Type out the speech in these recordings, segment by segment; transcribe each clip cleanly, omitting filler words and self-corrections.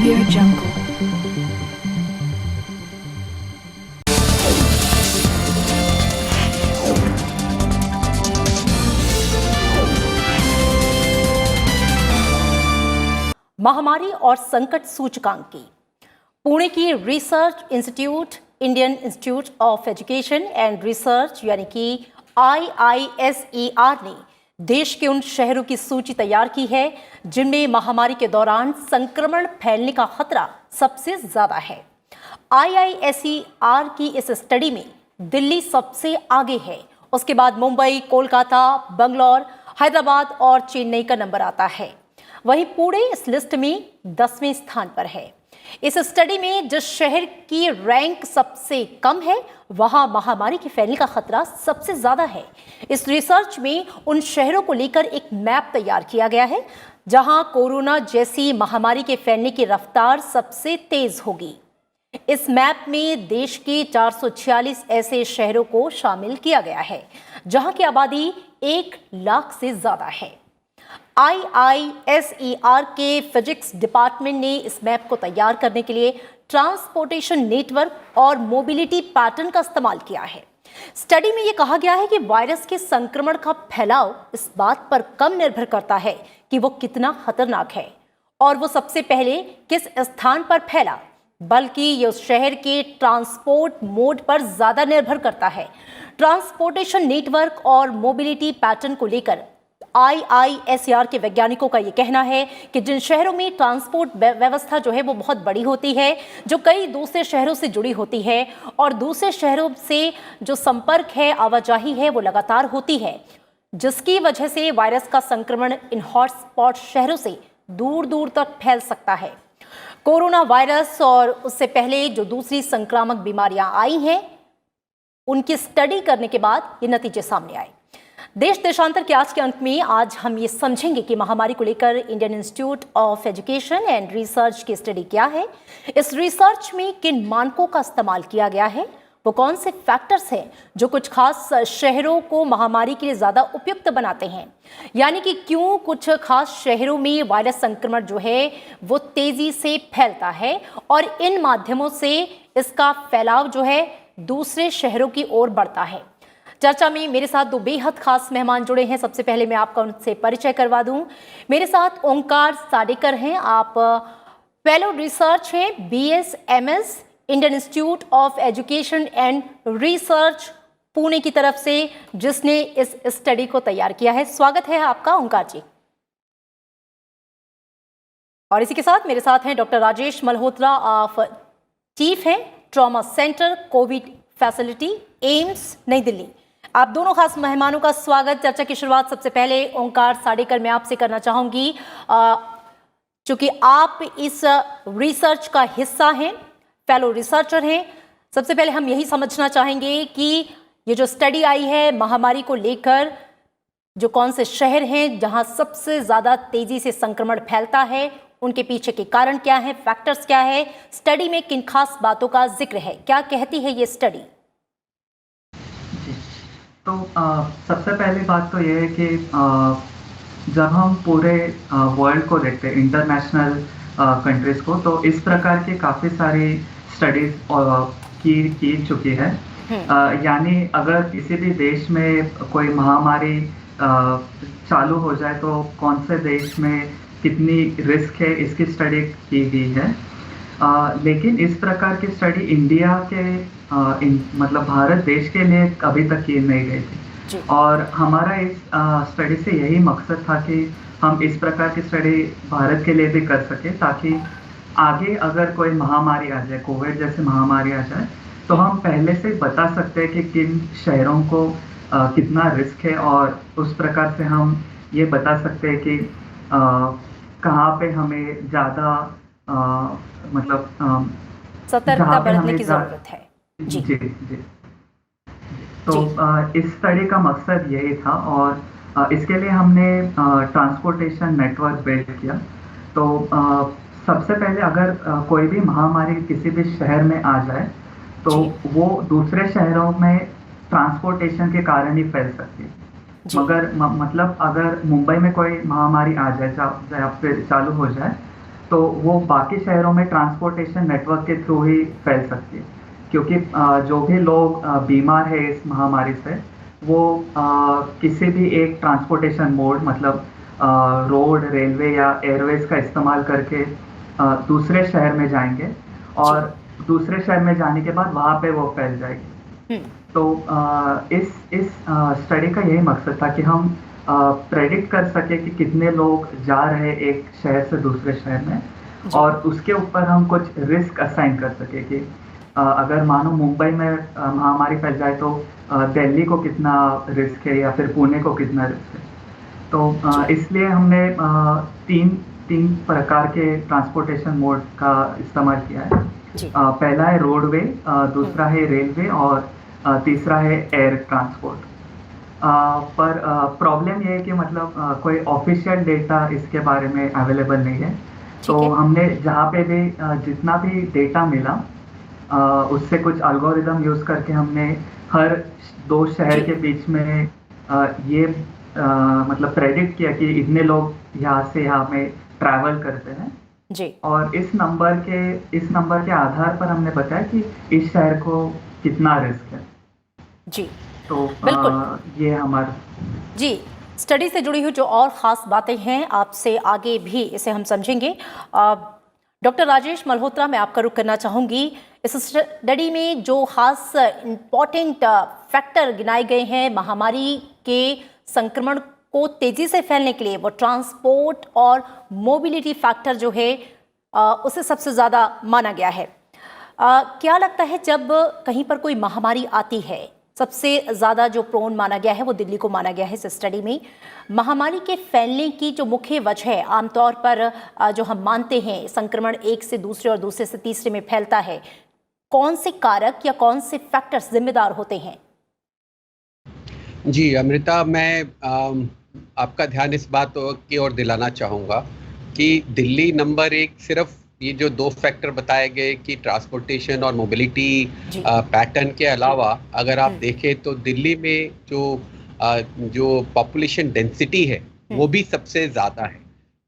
Audio Jungle. महामारी और संकट सूचकांक की पुणे की research institute Indian institute of education and research यानी कि IISER ने देश के उन शहरों की सूची तैयार की है जिनमें महामारी के दौरान संक्रमण फैलने का खतरा सबसे ज्यादा है। IISER की इस स्टडी में दिल्ली सबसे आगे है, उसके बाद मुंबई, कोलकाता, बंगलौर, हैदराबाद और चेन्नई का नंबर आता है। वहीं पुणे इस लिस्ट में 10वें स्थान पर है। इस स्टडी में जिस शहर की रैंक सबसे कम है वहां महामारी के फैलने का खतरा सबसे ज्यादा है। इस रिसर्च में उन शहरों को लेकर एक मैप तैयार किया गया है जहां कोरोना जैसी महामारी के फैलने की रफ्तार सबसे तेज होगी। इस मैप में देश के 446 ऐसे शहरों को शामिल किया गया है जहां की आबादी 1 लाख से ज्यादा है। IISER के फिजिक्स डिपार्टमेंट ने इस मैप को तैयार करने के लिए ट्रांसपोर्टेशन नेटवर्क और मोबिलिटी पैटर्न का इस्तेमाल किया है। स्टडी में यह कहा गया है कि वायरस के संक्रमण का फैलाव इस बात पर कम निर्भर करता है कि वो कितना खतरनाक है और वो सबसे पहले किस स्थान पर फैला, बल्कि ये उस शहर के ट्रांसपोर्ट मोड पर ज्यादा निर्भर करता है। ट्रांसपोर्टेशन नेटवर्क और मोबिलिटी पैटर्न को लेकर IISER के वैज्ञानिकों का यह कहना है कि जिन शहरों में ट्रांसपोर्ट व्यवस्था जो है वो बहुत बड़ी होती है, जो कई दूसरे शहरों से जुड़ी होती है और दूसरे शहरों से जो संपर्क है, आवाजाही है वो लगातार होती है, जिसकी वजह से वायरस का संक्रमण इन हॉटस्पॉट शहरों से दूर दूर तक फैल सकता है। कोरोना वायरस और उससे पहले जो दूसरी संक्रामक बीमारियां आई हैं उनकी स्टडी करने के बाद ये नतीजे सामने आए। देश देशांतर के आज के अंक में आज हम ये समझेंगे कि महामारी को लेकर Indian institute of education and research की स्टडी क्या है, इस रिसर्च में किन मानकों का इस्तेमाल किया गया है, वो कौन से फैक्टर्स हैं जो कुछ खास शहरों को महामारी के लिए ज़्यादा उपयुक्त बनाते हैं, यानी कि क्यों कुछ खास शहरों में वायरस संक्रमण जो है वो तेज़ी से फैलता है और इन माध्यमों से इसका फैलाव जो है दूसरे शहरों की ओर बढ़ता है। चर्चा में मेरे साथ दो बेहद खास मेहमान जुड़े हैं। सबसे पहले मैं आपका उनसे परिचय करवा दूं। मेरे साथ ओंकार साडेकर हैं, आप फेलो रिसर्च हैं, BSMS Indian institute of education and research Pune की तरफ से, जिसने इस स्टडी को तैयार किया है। स्वागत है आपका ओंकार जी। और इसी के साथ मेरे साथ हैं डॉक्टर राजेश मल्होत्रा, आप चीफ हैं trauma centre Covid facility AIIMS नई दिल्ली। आप दोनों खास मेहमानों का स्वागत। चर्चा की शुरुआत सबसे पहले ओंकार साडेकर मैं आपसे करना चाहूंगी, चूंकि आप इस रिसर्च का हिस्सा हैं, फेलो रिसर्चर हैं। सबसे पहले हम यही समझना चाहेंगे कि ये जो स्टडी आई है महामारी को लेकर, जो कौन से शहर हैं जहां सबसे ज्यादा तेजी से संक्रमण फैलता है, उनके पीछे के कारण क्या है, फैक्टर्स क्या है, स्टडी में किन खास बातों का जिक्र है, क्या कहती है ये स्टडी? तो सबसे पहली बात तो ये है कि जब हम पूरे वर्ल्ड को देखते हैं, इंटरनेशनल कंट्रीज को, तो इस प्रकार की काफ़ी सारी स्टडीज की चुकी है। यानी अगर किसी भी देश में कोई महामारी चालू हो जाए तो कौन से देश में कितनी रिस्क है इसकी स्टडी की गई है। लेकिन इस प्रकार की स्टडी इंडिया के मतलब भारत देश के लिए अभी तक की नहीं गई थी, और हमारा इस स्टडी से यही मकसद था कि हम इस प्रकार की स्टडी भारत के लिए भी कर सके, ताकि आगे अगर कोई महामारी आ जाए, कोविड जैसी महामारी आ जाए, तो हम पहले से बता सकते हैं कि किन शहरों को कितना रिस्क है, और उस प्रकार से हम ये बता सकते हैं कि कहाँ पे हमें ज़्यादा मतलब सतर्कता बरतने की जरूरत है। जी जी जी। तो इस स्टडी का मकसद यही था, और इसके लिए हमने ट्रांसपोर्टेशन नेटवर्क बिल्ड किया। तो सबसे पहले अगर कोई भी महामारी किसी भी शहर में आ जाए तो वो दूसरे शहरों में ट्रांसपोर्टेशन के कारण ही फैल सकती है। मगर मतलब अगर मुंबई में कोई महामारी आ जाए, फिर चालू हो जाए, तो वो बाकी शहरों में ट्रांसपोर्टेशन नेटवर्क के थ्रू ही फैल सकती है, क्योंकि जो भी लोग बीमार है इस महामारी से, वो किसी भी एक ट्रांसपोर्टेशन मोड मतलब रोड, रेलवे या एयरवेज का इस्तेमाल करके दूसरे शहर में जाएंगे और दूसरे शहर में जाने के बाद वहाँ पे वो फैल जाएगी। तो इस स्टडी का यही मकसद था कि हम प्रेडिक्ट कर सके कि कितने लोग जा रहे एक शहर से दूसरे शहर में, और उसके ऊपर हम कुछ रिस्क असाइन कर सके कि अगर मानो मुंबई में महामारी फैल जाए तो दिल्ली को कितना रिस्क है या फिर पुणे को कितना रिस्क है। तो इसलिए हमने तीन प्रकार के ट्रांसपोर्टेशन मोड का इस्तेमाल किया है। पहला है रोडवे, दूसरा है रेलवे और तीसरा है एयर ट्रांसपोर्ट। पर प्रॉब्लम ये है कि मतलब कोई ऑफिशियल डेटा इसके बारे में अवेलेबल नहीं है। तो हमने जहाँ पे भी जितना भी डेटा मिला उससे कुछ एल्गोरिदम यूज करके हमने हर दो शहर के बीच में ये मतलब प्रेडिक्ट किया कि इतने लोग यहाँ से यहाँ में ट्रैवल करते हैं जी। और इस नंबर के आधार पर हमने बताया कि इस शहर को कितना रिस्क है जी। तो बिल्कुल ये हमारा जी स्टडी से जुड़ी हुई जो और ख़ास बातें हैं आपसे आगे भी इसे हम समझेंगे। डॉक्टर राजेश मल्होत्रा, मैं आपका रुख करना चाहूँगी। इस स्टडी में जो ख़ास इम्पॉर्टेंट फैक्टर गिनाए गए हैं महामारी के संक्रमण को तेज़ी से फैलने के लिए, वो ट्रांसपोर्ट और मोबिलिटी फैक्टर जो है उसे सबसे ज़्यादा माना गया है। क्या लगता है जब कहीं पर कोई महामारी आती है, सबसे ज़्यादा जो प्रोन माना गया है वो दिल्ली को माना गया है इस स्टडी में। महामारी के फैलने की जो मुख्य वजह है, आमतौर पर जो हम मानते हैं संक्रमण एक से दूसरे और दूसरे से तीसरे में फैलता है, कौन से कारक या कौन से फैक्टर्स जिम्मेदार होते हैं? जी अमृता, मैं आपका ध्यान इस बात की ओर दिलाना चाहूँगा कि दिल्ली नंबर 1 सिर्फ ये जो 2 फैक्टर बताए गए कि ट्रांसपोर्टेशन और मोबिलिटी पैटर्न के अलावा अगर आप देखें तो दिल्ली में जो पॉपुलेशन डेंसिटी है वो भी सबसे ज़्यादा है।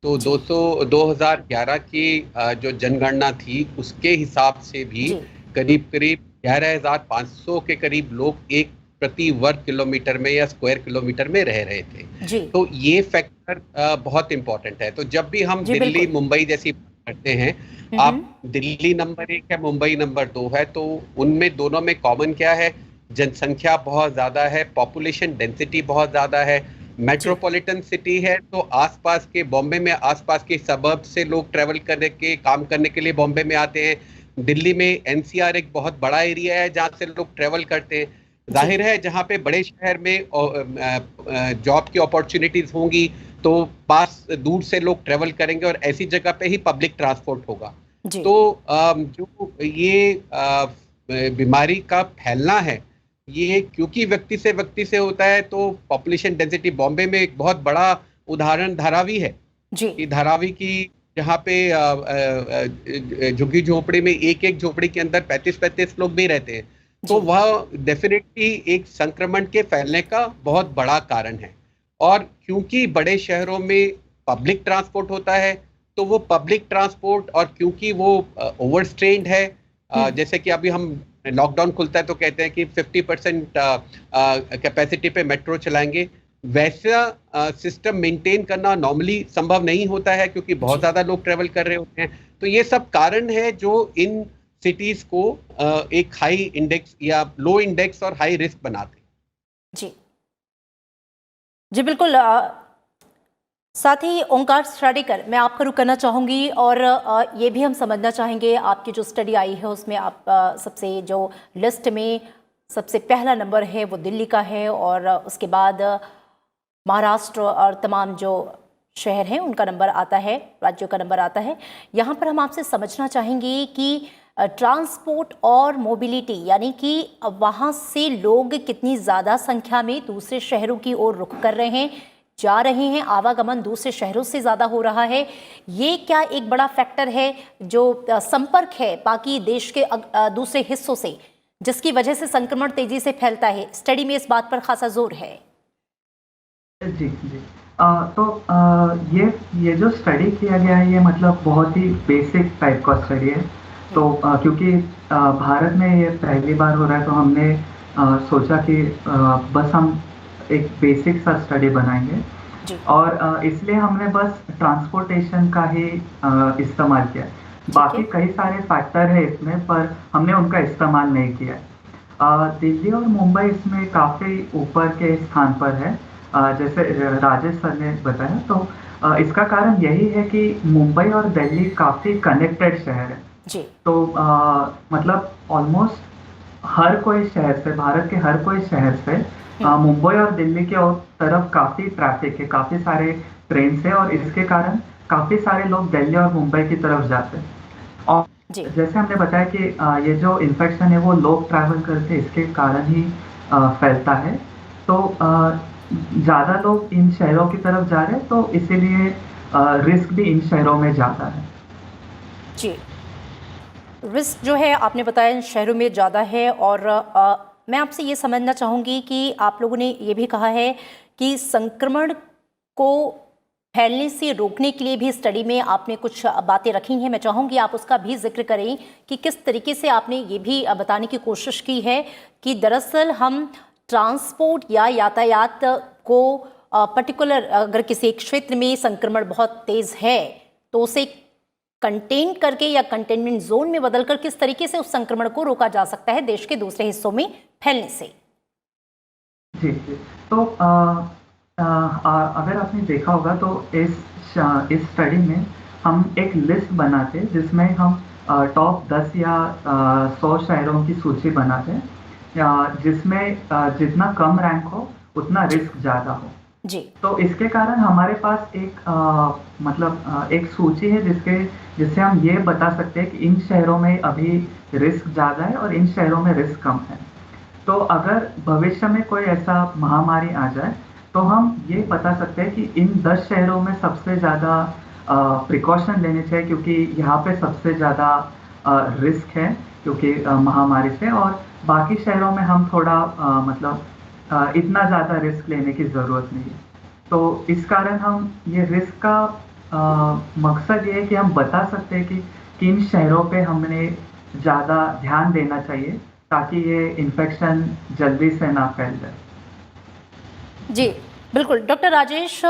तो 2011 की जो जनगणना थी उसके हिसाब से भी करीब 11,500 के करीब लोग एक प्रति वर्ग किलोमीटर में या स्क्वायर किलोमीटर में रह रहे थे। तो ये फैक्टर बहुत इम्पोर्टेंट है। तो जब भी हम दिल्ली मुंबई जैसी करते हैं, आप दिल्ली नंबर 1 है, मुंबई नंबर 2 है, तो उनमें दोनों में कॉमन क्या है? जनसंख्या बहुत ज़्यादा है, पॉपुलेशन डेंसिटी बहुत ज़्यादा है। मेट्रोपॉलिटन सिटी है तो आसपास के बॉम्बे में आसपास के सबर्ब से लोग ट्रैवल करने के काम करने के लिए बॉम्बे में आते हैं। दिल्ली में एनसीआर एक बहुत बड़ा एरिया है जहाँ से लोग ट्रैवल करते हैं। जाहिर है जहाँ पे बड़े शहर में जॉब की अपॉर्चुनिटीज होंगी तो पास दूर से लोग ट्रैवल करेंगे और ऐसी जगह पे ही पब्लिक ट्रांसपोर्ट होगा। तो जो ये बीमारी का फैलना है ये क्योंकि व्यक्ति से होता है, तो पॉपुलेशन डेंसिटी बॉम्बे में एक बहुत बड़ा उदाहरण धारावी है जी। धारावी की जहाँ पे झुग्गी झोपड़ी में एक झोपड़ी के अंदर 35-35 लोग भी रहते हैं, तो वह डेफिनेटली एक संक्रमण के फैलने का बहुत बड़ा कारण है। और क्योंकि बड़े शहरों में पब्लिक ट्रांसपोर्ट होता है तो वो पब्लिक ट्रांसपोर्ट और क्योंकि वो ओवरस्ट्रेन्ड है, जैसे कि अभी हम लॉकडाउन खुलता है तो कहते हैं कि 50% कैपेसिटी पे मेट्रो चलाएंगे, वैसा सिस्टम मेंटेन करना नॉर्मली संभव नहीं होता है क्योंकि बहुत ज़्यादा लोग ट्रेवल कर रहे होते हैं। तो ये सब कारण है जो इन सिटीज़ को एक हाई इंडेक्स या लो इंडेक्स और हाई रिस्क बनाते हैं। जी बिल्कुल। साथ ही ओंकार श्राडेकर, मैं आपका रुख करना चाहूँगी और ये भी हम समझना चाहेंगे आपकी जो स्टडी आई है उसमें आप सबसे जो लिस्ट में सबसे पहला नंबर है वो दिल्ली का है और उसके बाद महाराष्ट्र और तमाम जो शहर हैं उनका नंबर आता है, राज्यों का नंबर आता है। यहाँ पर हम आपसे समझना चाहेंगे कि ट्रांसपोर्ट और मोबिलिटी यानी कि वहाँ से लोग कितनी ज़्यादा संख्या में दूसरे शहरों की ओर रुख कर रहे हैं, जा रहे हैं, आवागमन दूसरे शहरों से ज़्यादा हो रहा है। ये क्या एक बड़ा फैक्टर है जो संपर्क है बाकी देश के दूसरे हिस्सों से, जिसकी वजह से संक्रमण तेजी से फैलता है? स्टडी में इस बात पर खासा जोर है। जी ये जो स्टडी किया गया है ये मतलब बहुत ही बेसिक टाइप का स्टडी है। तो क्योंकि भारत में ये पहली बार हो रहा है तो हमने सोचा कि बस हम एक बेसिक सा स्टडी बनाएंगे जी और इसलिए हमने बस ट्रांसपोर्टेशन का ही इस्तेमाल किया। ठीक बाकी है। कई सारे फैक्टर है इसमें पर हमने उनका इस्तेमाल नहीं किया। दिल्ली और मुंबई इसमें काफ़ी ऊपर के स्थान पर है। जैसे राजेश सर ने बताया तो इसका कारण यही है कि मुंबई और दिल्ली काफ़ी कनेक्टेड शहर है। जी तो मतलब ऑलमोस्ट हर कोई शहर से, भारत के हर कोई शहर से मुंबई और दिल्ली के और तरफ काफ़ी ट्रैफिक है, काफ़ी सारे ट्रेन है और इसके कारण काफ़ी सारे लोग दिल्ली और मुंबई की तरफ जाते हैं। और जी जैसे हमने बताया कि ये जो इन्फेक्शन है वो लोग ट्रैवल करते इसके कारण ही फैलता है। तो ज़्यादा लोग इन शहरों की तरफ जा रहे हैं तो इसीलिए रिस्क भी इन शहरों में ज़्यादा है। जी रिस्क जो है आपने बताया इन शहरों में ज़्यादा है और मैं आपसे ये समझना चाहूँगी कि आप लोगों ने ये भी कहा है कि संक्रमण को फैलने से रोकने के लिए भी स्टडी में आपने कुछ बातें रखी हैं। मैं चाहूँगी आप उसका भी जिक्र करें कि किस तरीके से आपने ये भी बताने की कोशिश की है कि दरअसल हम ट्रांसपोर्ट या यातायात को पर्टिकुलर अगर किसी एक क्षेत्र में संक्रमण बहुत तेज़ है तो उसे कंटेन करके या कंटेनमेंट जोन में बदलकर किस तरीके से उस संक्रमण को रोका जा सकता है देश के दूसरे हिस्सों में फैलने से। जी, जी। तो अगर आपने देखा होगा तो इस स्टडी में हम एक लिस्ट बनाते हैं जिसमें हम टॉप 10 या 100 शहरों की सूची बनाते हैं जिसमें जितना कम रैंक हो उतना रिस्क ज़्यादा हो। जी तो इसके कारण हमारे पास एक मतलब एक सूची है जिससे हम ये बता सकते हैं कि इन शहरों में अभी रिस्क ज़्यादा है और इन शहरों में रिस्क कम है। तो अगर भविष्य में कोई ऐसा महामारी आ जाए तो हम ये बता सकते हैं कि इन 10 शहरों में सबसे ज़्यादा प्रिकॉशन लेने चाहिए क्योंकि यहाँ पे सबसे ज़्यादा रिस्क है क्योंकि महामारी से, और बाकी शहरों में हम थोड़ा मतलब इतना ज़्यादा रिस्क लेने की ज़रूरत नहीं है। तो इस कारण हम ये रिस्क का मकसद ये है कि हम बता सकते हैं कि किन शहरों पे हमने ज़्यादा ध्यान देना चाहिए ताकि ये इन्फेक्शन जल्दी से ना फैल जाए। जी बिल्कुल डॉक्टर राजेश,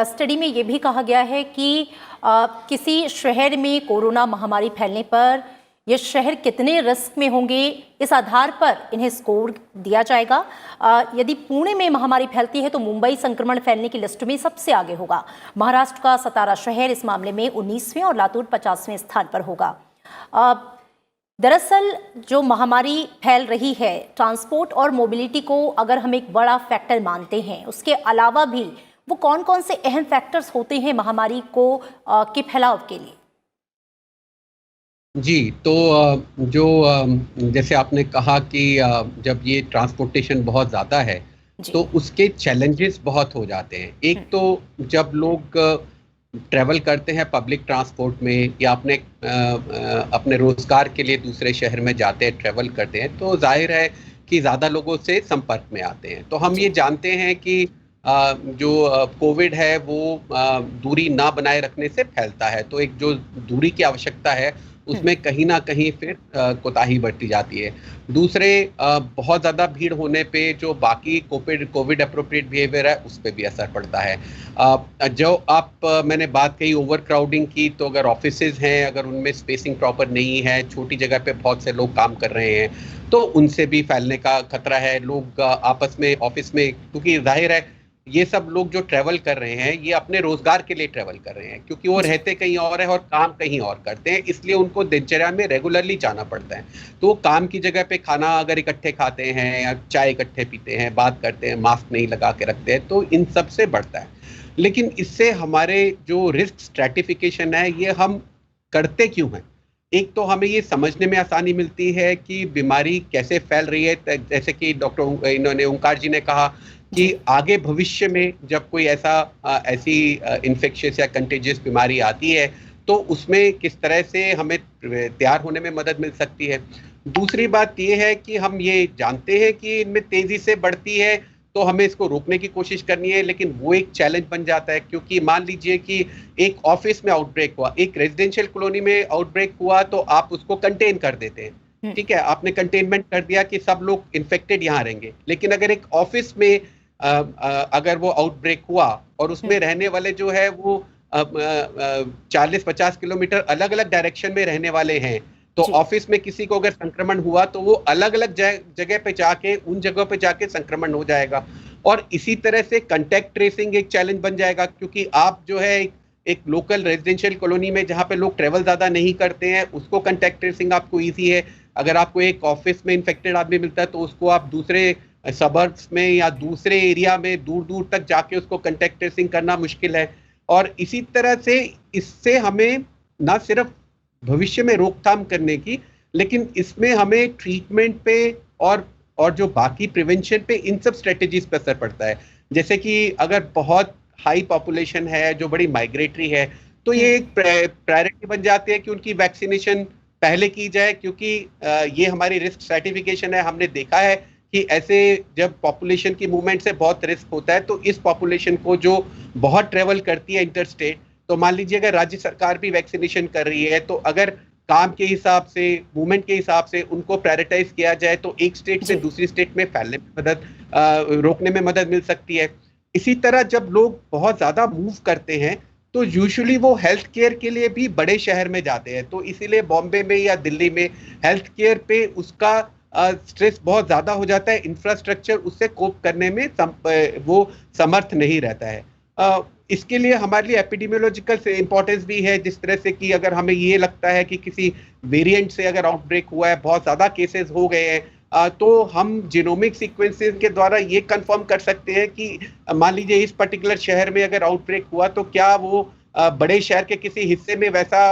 स्टडी में ये भी कहा गया है कि किसी शहर में कोरोना महामारी फैलने पर ये शहर कितने रिस्क में होंगे इस आधार पर इन्हें स्कोर दिया जाएगा। यदि पुणे में महामारी फैलती है तो मुंबई संक्रमण फैलने की लिस्ट में सबसे आगे होगा। महाराष्ट्र का सतारा शहर इस मामले में 19वें और लातूर 50वें स्थान पर होगा। दरअसल जो महामारी फैल रही है, ट्रांसपोर्ट और मोबिलिटी को अगर हम एक बड़ा फैक्टर मानते हैं, उसके अलावा भी वो कौन कौन से अहम फैक्टर्स होते हैं महामारी को के फैलाव के लिए? जी, तो जो जैसे आपने कहा कि जब ये ट्रांसपोर्टेशन बहुत ज़्यादा है तो उसके चैलेंजेस बहुत हो जाते हैं। एक तो जब लोग ट्रैवल करते हैं पब्लिक ट्रांसपोर्ट में या अपने रोज़गार के लिए दूसरे शहर में जाते हैं, ट्रैवल करते हैं, तो जाहिर है कि ज़्यादा लोगों से संपर्क में आते हैं। तो हम ये जानते हैं कि जो कोविड है वो दूरी ना बनाए रखने से फैलता है। तो एक जो दूरी की आवश्यकता है उसमें कहीं ना कहीं फिर कोताही बरती जाती है। दूसरे बहुत ज़्यादा भीड़ होने पे जो बाकी कोविड अप्रोप्रिएट बिहेवियर है उस पर भी असर पड़ता है। जो मैंने बात कही ओवर क्राउडिंग की, तो अगर ऑफिसेज हैं, अगर उनमें स्पेसिंग प्रॉपर नहीं है, छोटी जगह पे बहुत से लोग काम कर रहे हैं, तो उनसे भी फैलने का खतरा है। लोग आपस में ऑफिस में, क्योंकि जाहिर है ये सब लोग जो ट्रैवल कर रहे हैं ये अपने रोजगार के लिए ट्रैवल कर रहे हैं, क्योंकि वो रहते कहीं और है और काम कहीं और करते हैं, इसलिए उनको दिनचर्या में रेगुलरली जाना पड़ता है। तो वो काम की जगह पे खाना अगर इकट्ठे खाते हैं या चाय इकट्ठे पीते हैं, बात करते हैं, मास्क नहीं लगा के रखते हैं, तो इन सब से बढ़ता है। लेकिन इससे हमारे जो रिस्क स्ट्रैटिफिकेशन है ये हम करते क्यों हैं? एक तो हमें ये समझने में आसानी मिलती है कि बीमारी कैसे फैल रही है। जैसे कि डॉक्टर ओंकार जी ने कहा कि आगे भविष्य में जब कोई ऐसी इन्फेक्शियस या कंटेजियस बीमारी आती है तो उसमें किस तरह से हमें तैयार होने में मदद मिल सकती है। दूसरी बात ये है कि हम ये जानते हैं कि इनमें तेजी से बढ़ती है तो हमें इसको रोकने की कोशिश करनी है, लेकिन वो एक चैलेंज बन जाता है, क्योंकि मान लीजिए कि एक ऑफिस में आउटब्रेक हुआ, एक रेजिडेंशियल कॉलोनी में आउटब्रेक हुआ, तो आप उसको कंटेन कर देते हैं, ठीक है, आपने कंटेनमेंट कर दिया कि सब लोग इन्फेक्टेड यहाँ रहेंगे। लेकिन अगर एक ऑफिस में अगर वो आउटब्रेक हुआ और उसमें रहने वाले जो है वो 40-50 किलोमीटर अलग अलग डायरेक्शन में रहने वाले हैं, तो ऑफिस में किसी को अगर संक्रमण हुआ तो वो अलग अलग जगह पे जाके, उन जगहों पे जाके संक्रमण हो जाएगा। और इसी तरह से कांटेक्ट ट्रेसिंग एक चैलेंज बन जाएगा, क्योंकि आप जो है एक लोकल रेजिडेंशियल कॉलोनी में जहाँ पे लोग ट्रेवल ज़्यादा नहीं करते हैं, उसको कांटेक्ट ट्रेसिंग आपको ईजी है। अगर आपको एक ऑफिस में इन्फेक्टेड आदमी मिलता है तो उसको आप दूसरे सबर्ब्स में या दूसरे एरिया में दूर दूर तक जाके उसको कांटेक्ट ट्रेसिंग करना मुश्किल है। और इसी तरह से इससे हमें ना सिर्फ भविष्य में रोकथाम करने की, लेकिन इसमें हमें ट्रीटमेंट पे और जो बाकी प्रिवेंशन पे, इन सब स्ट्रेटेजीज पे असर पड़ता है। जैसे कि अगर बहुत हाई पॉपुलेशन है जो बड़ी माइग्रेटरी है, तो ये एक प्रायोरिटी बन जाती है कि उनकी वैक्सीनेशन पहले की जाए, क्योंकि ये हमारी रिस्क स्ट्रैटिफिकेशन है। हमने देखा है कि ऐसे जब पॉपुलेशन की मूवमेंट से बहुत रिस्क होता है, तो इस पॉपुलेशन को जो बहुत ट्रेवल करती है इंटर स्टेट, तो मान लीजिए अगर राज्य सरकार भी वैक्सीनेशन कर रही है, तो अगर काम के हिसाब से, मूवमेंट के हिसाब से उनको प्रायोरिटाइज किया जाए, तो एक स्टेट से दूसरी स्टेट में फैलने में रोकने में मदद मिल सकती है। इसी तरह जब लोग बहुत ज़्यादा मूव करते हैं, तो यूजुअली वो हेल्थ केयर के लिए भी बड़े शहर में जाते हैं, तो इसीलिए बॉम्बे में या दिल्ली में हेल्थ केयर पे उसका स्ट्रेस बहुत ज़्यादा हो जाता है। इंफ्रास्ट्रक्चर उससे कोप करने में वो समर्थ नहीं रहता है। इसके लिए हमारे लिए एपिडेमियोलॉजिकल से इम्पोर्टेंस भी है, जिस तरह से कि अगर हमें ये लगता है कि किसी वेरिएंट से अगर आउटब्रेक हुआ है, बहुत ज़्यादा केसेस हो गए हैं, तो हम जीनोमिक सीक्वेंसेस के द्वारा ये कंफर्म कर सकते हैं कि मान लीजिए इस पर्टिकुलर शहर में अगर आउटब्रेक हुआ, तो क्या वो बड़े शहर के किसी हिस्से में वैसा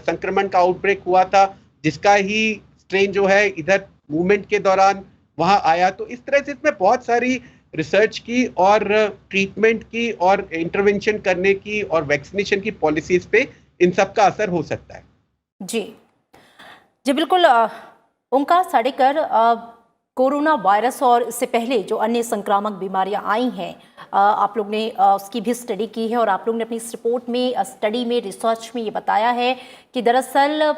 संक्रमण का आउटब्रेक हुआ था जिसका ही स्ट्रेन जो है इधर मूवमेंट के दौरान वहाँ आया। तो इस तरह से इसमें बहुत सारी रिसर्च की और ट्रीटमेंट की और इंटरवेंशन करने की और वैक्सीनेशन की पॉलिसीज पे इन सब का असर हो सकता है। जी जी बिल्कुल। ओंकार साडेकर, कोरोना वायरस और इससे पहले जो अन्य संक्रामक बीमारियां आई हैं, आप लोग ने उसकी भी स्टडी की है और आप लोग ने अपनी इस रिपोर्ट में, स्टडी में, रिसर्च में ये बताया है कि दरअसल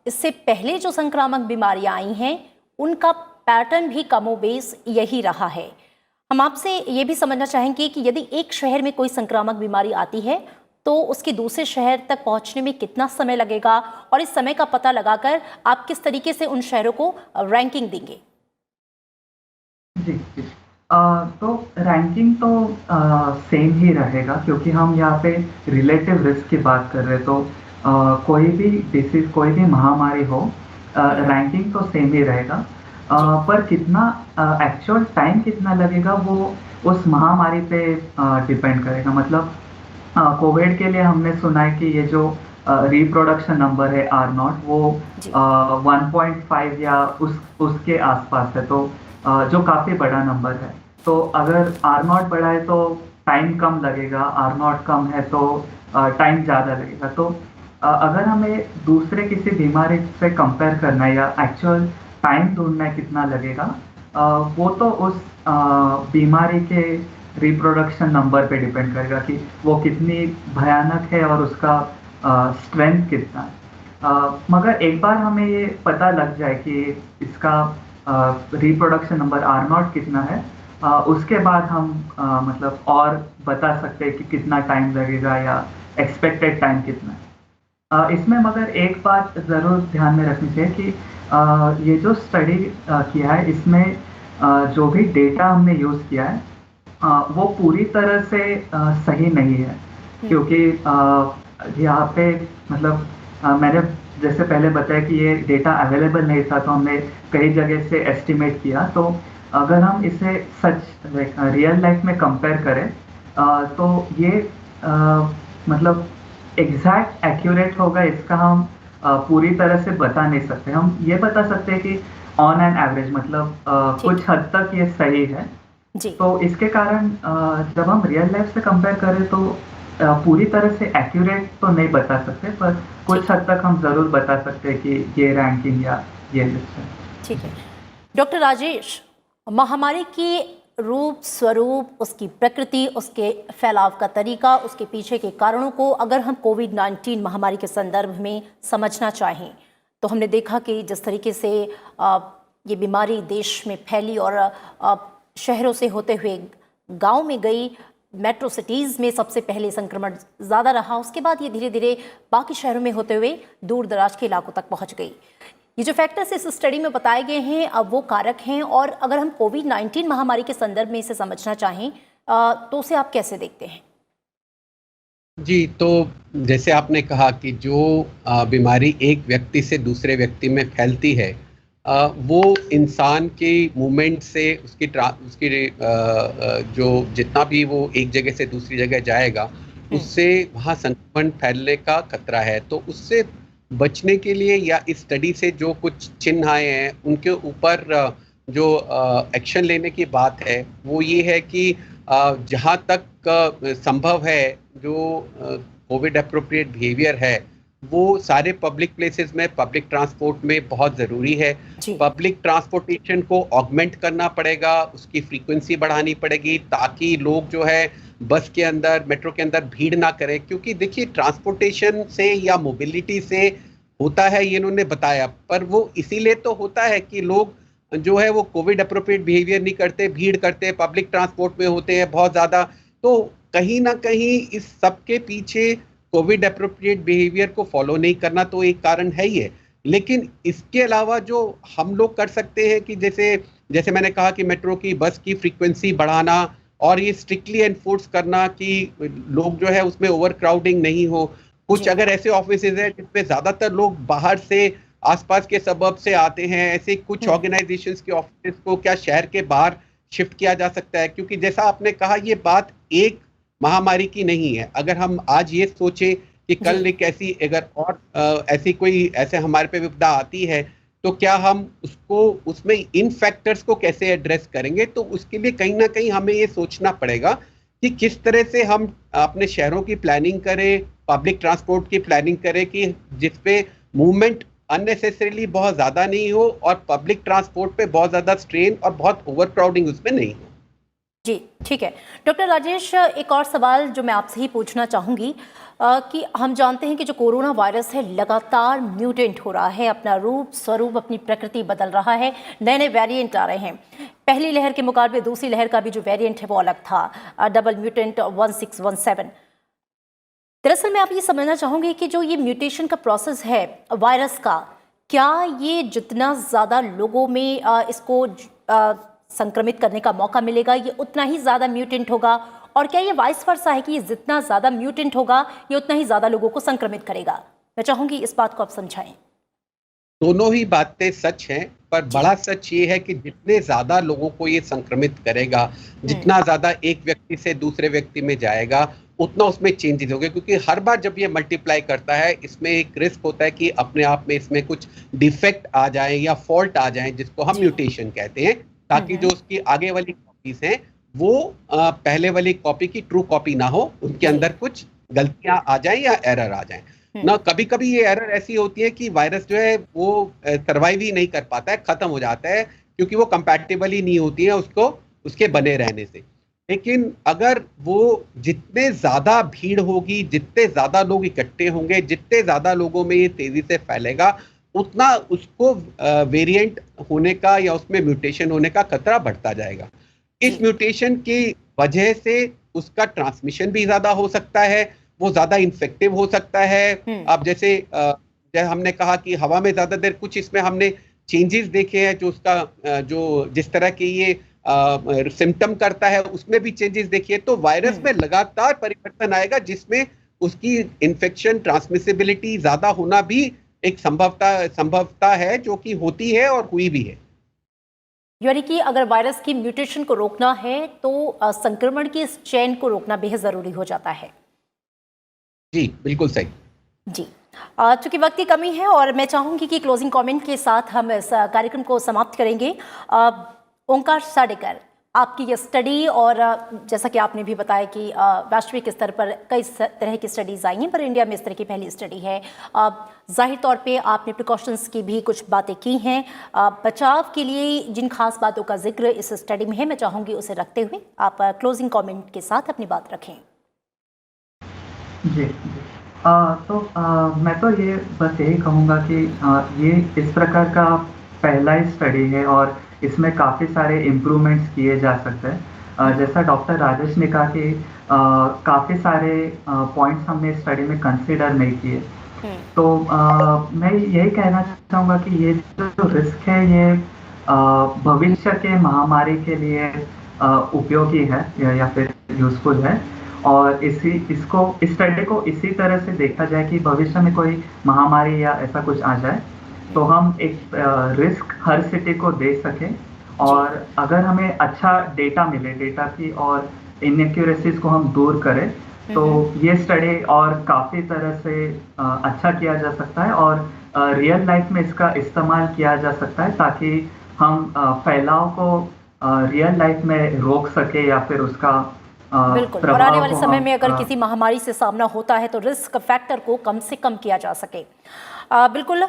इससे पहले जो संक्रामक बीमारियां आई हैं उनका पैटर्न भी कमोबेश यही रहा है। हम आपसे ये भी समझना चाहेंगे कि यदि एक शहर में कोई संक्रामक बीमारी आती है तो उसके दूसरे शहर तक पहुंचने में कितना समय लगेगा, और इस समय का पता लगाकर आप किस तरीके से उन शहरों को रैंकिंग देंगे? जी तो रैंकिंग तो सेम ही रहेगा, क्योंकि हम यहाँ पे रिलेटिव रिस्क की बात कर रहे हैं। तो कोई भी डिसीज, कोई भी महामारी हो, रैंकिंग तो सेम ही रहेगा। पर कितना एक्चुअल टाइम कितना लगेगा वो उस महामारी पे डिपेंड करेगा। मतलब कोविड के लिए हमने सुना है कि ये जो रिप्रोडक्शन नंबर है R0, वो 1.5 या उसके आसपास है, तो जो काफ़ी बड़ा नंबर है। तो अगर R0 बड़ा है तो टाइम कम लगेगा, R0 कम है तो टाइम ज़्यादा लगेगा। तो अगर हमें दूसरे किसी बीमारी से कंपेयर करना है या एक्चुअल टाइम ढूंढना है कितना लगेगा, वो तो उस बीमारी के रिप्रोडक्शन नंबर पे डिपेंड करेगा कि वो कितनी भयानक है और उसका स्ट्रेंथ कितना है। मगर एक बार हमें ये पता लग जाए कि इसका रिप्रोडक्शन नंबर R0 कितना है, उसके बाद हम मतलब और बता सकते हैं कि कितना टाइम लगेगा या एक्सपेक्टेड टाइम कितना है। इसमें मगर एक बात ज़रूर ध्यान में रखनी चाहिए कि ये जो स्टडी किया है, इसमें जो भी डेटा हमने यूज़ किया है वो पूरी तरह से सही नहीं है, क्योंकि यहाँ पे मतलब मैंने जैसे पहले बताया कि ये डेटा अवेलेबल नहीं था, तो हमने कई जगह से एस्टिमेट किया। तो अगर हम इसे सच रियल लाइफ में कंपेयर करें तो ये मतलब एग्जैक्ट एक्यूरेट होगा, इसका हम पूरी तरह से बता नहीं सकते। हम ये बता सकते हैं कि ऑन एन एवरेज मतलब कुछ हद तक ये सही है जी। तो इसके कारण जब हम रियल लाइफ से कंपेयर करें तो पूरी तरह से एक्यूरेट तो नहीं बता सकते, पर कुछ हद तक हम जरूर बता सकते हैं कि ये रैंकिंग या ये लिस्ट है। ठीक है डॉक्टर राजेश, महामारी की रूप, स्वरूप, उसकी प्रकृति, उसके फैलाव का तरीका, उसके पीछे के कारणों को अगर हम कोविड-19 महामारी के संदर्भ में समझना चाहें, तो हमने देखा कि जिस तरीके से ये बीमारी देश में फैली और शहरों से होते हुए गांव में गई, मेट्रो सिटीज़ में सबसे पहले संक्रमण ज़्यादा रहा, उसके बाद ये धीरे धीरे बाकी शहरों में होते हुए दूर दराज के इलाकों तक पहुंच गई। ये जो फैक्टर्स इस स्टडी में बताए गए हैं अब वो कारक हैं, और अगर हम कोविड-19 महामारी के संदर्भ में इसे समझना चाहें तो उसे आप कैसे देखते हैं? जी, तो जैसे आपने कहा कि जो बीमारी एक व्यक्ति से दूसरे व्यक्ति में फैलती है, वो इंसान के मूवमेंट से उसकी जो जितना भी वो एक जगह से दूसरी जगह जाएगा, उससे वहाँ संक्रमण फैलने का खतरा है। तो उससे बचने के लिए या इस स्टडी से जो कुछ चिन्ह आए हैं, उनके ऊपर जो एक्शन लेने की बात है, वो ये है कि जहाँ तक संभव है, जो कोविड एप्रोप्रिएट बिहेवियर है, वो सारे पब्लिक प्लेसेस में, पब्लिक ट्रांसपोर्ट में बहुत ज़रूरी है। पब्लिक ट्रांसपोर्टेशन को ऑगमेंट करना पड़ेगा, उसकी फ्रीक्वेंसी बढ़ानी पड़ेगी, ताकि लोग जो है बस के अंदर, मेट्रो के अंदर भीड़ ना करें। क्योंकि देखिए, ट्रांसपोर्टेशन से या मोबिलिटी से होता है, ये इन्होंने बताया, पर वो इसीलिए तो होता है कि लोग जो है वो कोविड एप्रोप्रिएट बिहेवियर नहीं करते, भीड़ करते, पब्लिक ट्रांसपोर्ट में होते हैं बहुत ज़्यादा। तो कहीं ना कहीं इस सब के पीछे कोविड एप्रोप्रिएट बिहेवियर को फॉलो नहीं करना तो एक कारण है ही है। लेकिन इसके अलावा जो हम लोग कर सकते हैं कि जैसे मैंने कहा कि मेट्रो की बस की फ्रीक्वेंसी बढ़ाना और ये स्ट्रिक्टली एनफोर्स करना कि लोग जो है उसमें ओवर क्राउडिंग नहीं हो। कुछ अगर ऐसे ऑफिसेज हैं जिसमें ज़्यादातर लोग बाहर से, आसपास के सबब से आते हैं, ऐसे कुछ ऑर्गेनाइजेशंस के ऑफिस को क्या शहर के बाहर शिफ्ट किया जा सकता है? क्योंकि जैसा आपने कहा, ये बात एक महामारी की नहीं है। अगर हम आज ये सोचे कि कल एक ऐसी अगर और ऐसे हमारे पे विपदा आती है, तो क्या हम उसमें इन फैक्टर्स को कैसे एड्रेस करेंगे? तो उसके लिए कहीं ना कहीं हमें ये सोचना पड़ेगा कि किस तरह से हम अपने शहरों की प्लानिंग करें, पब्लिक ट्रांसपोर्ट की प्लानिंग करें कि जिसपे मूवमेंट अननेसेसरीली बहुत ज़्यादा नहीं हो और पब्लिक ट्रांसपोर्ट पे बहुत ज़्यादा स्ट्रेन और बहुत ओवर क्राउडिंग उसमें नहीं हो। जी, ठीक है। डॉक्टर राजेश, एक और सवाल जो मैं आपसे ही पूछना चाहूँगी कि हम जानते हैं कि जो कोरोना वायरस है लगातार म्यूटेंट हो रहा है, अपना रूप, स्वरूप, अपनी प्रकृति बदल रहा है, नए-नए वेरिएंट आ रहे हैं। पहली लहर के मुकाबले दूसरी लहर का भी जो वेरिएंट है वो अलग था, डबल म्यूटेंट 1617। दरअसल मैं आप ये समझना चाहूँगी कि जो ये म्यूटेशन का प्रोसेस है वायरस का, क्या ये जितना ज़्यादा लोगों में इसको संक्रमित करने का मौका मिलेगा, ये उतना ही ज़्यादा म्यूटेंट होगा? और क्या ये वाइस वर्सा है कि ये जितना ज़्यादा म्यूटेंट होगा, ये उतना ही ज़्यादा लोगों को संक्रमित करेगा? मैं चाहूँगी इस बात को आप समझाएं। दोनों ही बातें सच हैं, पर बड़ा सच ये है कि जितने ज़्यादा लोगों को ये संक्रमित करेगा, जितना ज़्यादा एक व्यक्ति से दूसरे व्यक्ति में जाएगा, उतना उसमें चेंजेस होंगे। क्योंकि हर बार जब ये मल्टीप्लाई करता है, इसमें एक रिस्क होता है कि अपने आप में इसमें कुछ डिफेक्ट आ जाए या फॉल्ट आ जाए, जिसको हम म्यूटेशन कहते हैं, ताकि जो उसकी आगे वाली कॉपीज हैं वो पहले वाली कॉपी की ट्रू कॉपी ना हो, उनके अंदर कुछ गलतियां आ जाएं या एरर आ जाएं ना। कभी कभी ये एरर ऐसी होती है कि वायरस जो है वो सर्वाइव ही नहीं कर पाता है, खत्म हो जाता है, क्योंकि वो कंपैटिबल ही नहीं होती है उसके बने रहने से। लेकिन अगर वो जितने ज्यादा भीड़ होगी, जितने ज्यादा लोग इकट्ठे होंगे, जितने ज्यादा लोगों में ये तेजी से फैलेगा, उतना उसको वेरिएंट होने का या उसमें म्यूटेशन होने का खतरा बढ़ता जाएगा। इस म्यूटेशन की वजह से उसका ट्रांसमिशन भी ज्यादा हो सकता है, वो ज्यादा इन्फेक्टिव हो सकता है। अब जैसे हमने कहा कि हवा में ज्यादा देर, कुछ इसमें हमने चेंजेस देखे हैं, जो उसका जो जिस तरह के ये सिम्टम करता है उसमें भी चेंजेस देखिए। तो वायरस में लगातार परिवर्तन आएगा, जिसमें उसकी इन्फेक्शन ट्रांसमिसिबिलिटी ज्यादा होना भी एक संभवता है, जो कि होती है और हुई भी है। यानी कि अगर वायरस की म्यूटेशन को रोकना है तो संक्रमण की इस चेन को रोकना बेहद जरूरी हो जाता है। जी, बिल्कुल सही। जी, चूंकि वक्त की कमी है और मैं चाहूंगी कि क्लोजिंग कमेंट के साथ हम इस कार्यक्रम को समाप्त करेंगे। ओंकार साडेकर, आपकी ये स्टडी, और जैसा कि आपने भी बताया कि वैश्विक स्तर पर कई तरह की स्टडीज़ आई हैं, पर इंडिया में इस तरह की पहली स्टडी है। जाहिर तौर पे आपने प्रिकॉशंस की भी कुछ बातें की हैं। बचाव के लिए जिन खास बातों का जिक्र इस स्टडी में है, मैं चाहूँगी उसे रखते हुए आप क्लोजिंग कमेंट के साथ अपनी बात रखें। जी। मैं तो ये बस यही कहूँगा कि ये इस प्रकार का पहला ही स्टडी है और इसमें काफ़ी सारे इम्प्रूवमेंट्स किए जा सकते हैं। जैसा डॉक्टर राजेश ने कहा कि काफ़ी सारे पॉइंट्स हमने स्टडी में कंसीडर नहीं किए। तो मैं यही कहना चाहूँगा कि ये जो रिस्क है ये भविष्य के महामारी के लिए उपयोगी है या फिर यूज़फुल है, और इस स्टडी को इसी तरह से देखा जाए कि भविष्य में कोई महामारी या ऐसा कुछ आ जाए तो हम एक रिस्क हर सिटी को दे सकें, और अगर हमें अच्छा डेटा मिले, डेटा की और इनएक्यूरेसीज को हम दूर करें, तो ये स्टडी और काफ़ी तरह से अच्छा किया जा सकता है और रियल लाइफ में इसका इस्तेमाल किया जा सकता है ताकि हम फैलाव को रियल लाइफ में रोक सके या फिर उसका बिल्कुल, और आने वाले समय में अगर किसी महामारी से सामना होता है तो रिस्क फैक्टर को कम से कम किया जा सके। बिल्कुल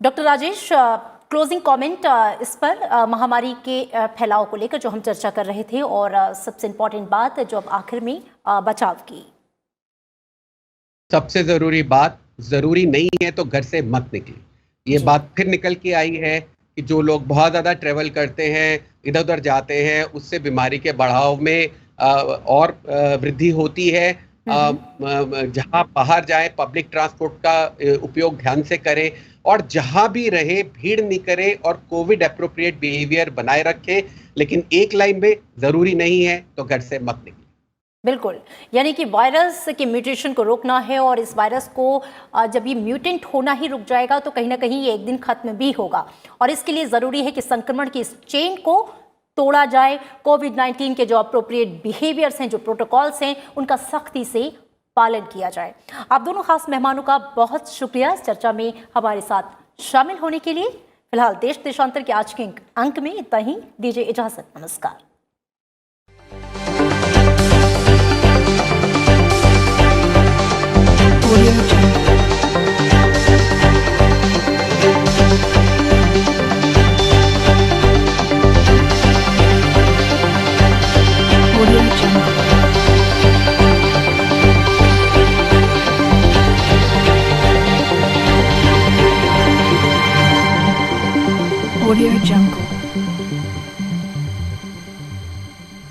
डॉक्टर राजेश, क्लोजिंग कमेंट इस पर महामारी के फैलाव को लेकर जो हम चर्चा कर रहे थे, और सबसे इम्पोर्टेंट बात जो अब आखिर में बचाव की। सबसे ज़रूरी बात, ज़रूरी नहीं है तो घर से मत निकले। ये बात फिर निकल के आई है कि जो लोग बहुत ज़्यादा ट्रेवल करते हैं, इधर उधर जाते हैं, उससे बीमारी के बढ़ाव में और वृद्धि होती है। जहां बाहर जाए पब्लिक ट्रांसपोर्ट का उपयोग ध्यान से करें, और जहां भी रहे भीड़ नहीं करें और कोविड एप्रोप्रिएट बिहेवियर बनाए रखें, लेकिन एक लाइन में जरूरी नहीं है तो घर से मत निकलें। बिल्कुल, यानी कि वायरस के म्यूटेशन को रोकना है, और इस वायरस को जब ये म्यूटेंट होना ही रुक जाएगा तो कहीं ना कहीं ये एक दिन खत्म भी होगा, और इसके लिए ज़रूरी है कि संक्रमण की इस चेन को तोड़ा जाए। कोविड-19 के जो अप्रोप्रिएट बिहेवियर्स हैं, जो प्रोटोकॉल्स हैं, उनका सख्ती से पालन किया जाए। आप दोनों खास मेहमानों का बहुत शुक्रिया इस चर्चा में हमारे साथ शामिल होने के लिए। फिलहाल देश देशांतर के आज के अंक में इतना ही। दीजिए इजाजत, नमस्कार।